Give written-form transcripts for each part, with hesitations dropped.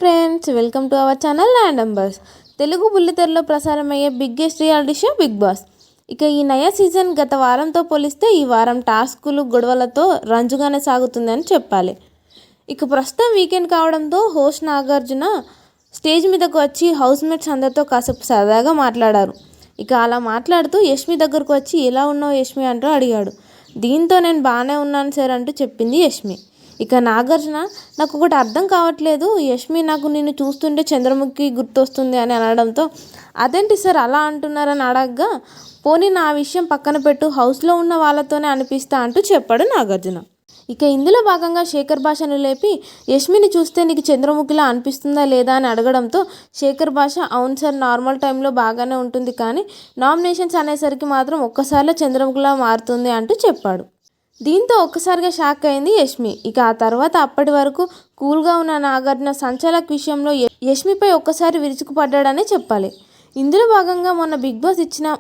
Friends, welcome to our channel land numbers. Telugu బుల్లితెరలో ప్రసారమయ్యే biggest reality show Bigg Boss. ఇక ఈ నయా సీజన్ గత వారంతో పోలిస్తే ఈ వారం టాస్కులు గొడవలతో రంజుగానే సాగుతుందని చెప్పాలి. ఇక ప్రస్తుతం వీకెండ్ కావడంతో హోస్ట్ నాగార్జున స్టేజ్ మీదకు వచ్చి హౌస్ మేట్స్ అందరితో కాసేపు సరదాగా మాట్లాడారు. ఇక అలా మాట్లాడుతూ యష్మి దగ్గరకు వచ్చి ఎలా ఉన్నావు యష్మి అంటూ అడిగాడు. దీంతో నేను బాగానే ఉన్నాను సార్ అంటూ చెప్పింది యష్మి. ఇక నాగార్జున, నాకు ఒకటి అర్థం కావట్లేదు యష్మి, నాకు నిన్ను చూస్తుంటే చంద్రముఖి గుర్తొస్తుంది అని అనడంతో, అదేంటి సార్ అలా అంటున్నారని అడగగా, పోనీ నా విషయం పక్కన పెట్టు, హౌస్లో ఉన్న వాళ్ళతోనే అనిపిస్తా అంటూ చెప్పాడు నాగార్జున. ఇక ఇందులో భాగంగా శేఖర్ భాషను లేపి యష్మిని చూస్తే నీకు చంద్రముఖిలా అనిపిస్తుందా లేదా అని అడగడంతో శేఖర్ భాష, అవును సార్, నార్మల్ టైంలో బాగానే ఉంటుంది, కానీ నామినేషన్స్ అనేసరికి మాత్రం ఒక్కసారిలో చంద్రముఖిలా మారుతుంది అంటూ చెప్పాడు. దీంతో ఒక్కసారిగా షాక్ అయింది యష్మి. ఇక ఆ తర్వాత అప్పటి వరకు కూల్గా ఉన్న నాగార్జున సంచాలక్ విషయంలో యష్మిపై ఒక్కసారి విరుచుకుపడ్డాడనే చెప్పాలి. ఇందులో భాగంగా మొన్న బిగ్ బాస్ ఇచ్చిన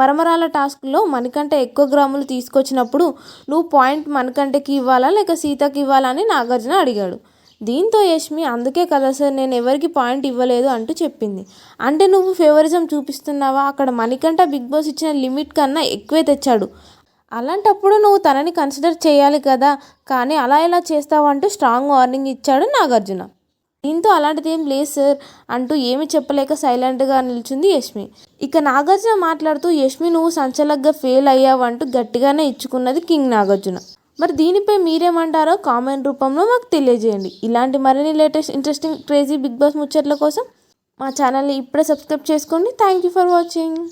మరమరాల టాస్క్లో మనకంటే ఎక్కువ గ్రాములు తీసుకొచ్చినప్పుడు నువ్వు పాయింట్ మనకంటకి ఇవ్వాలా లేక సీతకి ఇవ్వాలా అని నాగార్జున అడిగాడు. దీంతో యష్మి, అందుకే కదా సార్ నేను ఎవరికి పాయింట్ ఇవ్వలేదు అంటూ చెప్పింది. అంటే నువ్వు ఫేవరిజం చూపిస్తున్నావా? అక్కడ మణికంఠ బిగ్ బాస్ ఇచ్చిన లిమిట్ కన్నా ఎక్కువే తెచ్చాడు, అలాంటప్పుడు నువ్వు తనని కన్సిడర్ చేయాలి కదా, కానీ అలా ఎలా చేస్తావంటూ స్ట్రాంగ్ వార్నింగ్ ఇచ్చాడు నాగార్జున. దీంతో అలాంటిది ఏం లేదు సార్ అంటూ ఏమి చెప్పలేక సైలెంట్గా నిల్చుంది యష్మి. ఇక నాగార్జున మాట్లాడుతూ, యష్మి నువ్వు సంచలగ్గా ఫెయిల్ అయ్యావంటూ గట్టిగానే ఇచ్చుకున్నది కింగ్ నాగార్జున. మరి దీనిపై మీరేమంటారో కామెంట్ రూపంలో మాకు తెలియజేయండి. ఇలాంటి మరిన్ని latest interesting crazy Bigg Boss ముచ్చట్ల కోసం మా ఛానల్ని ఇప్పుడే సబ్స్క్రైబ్ చేసుకోండి. Thank you for watching.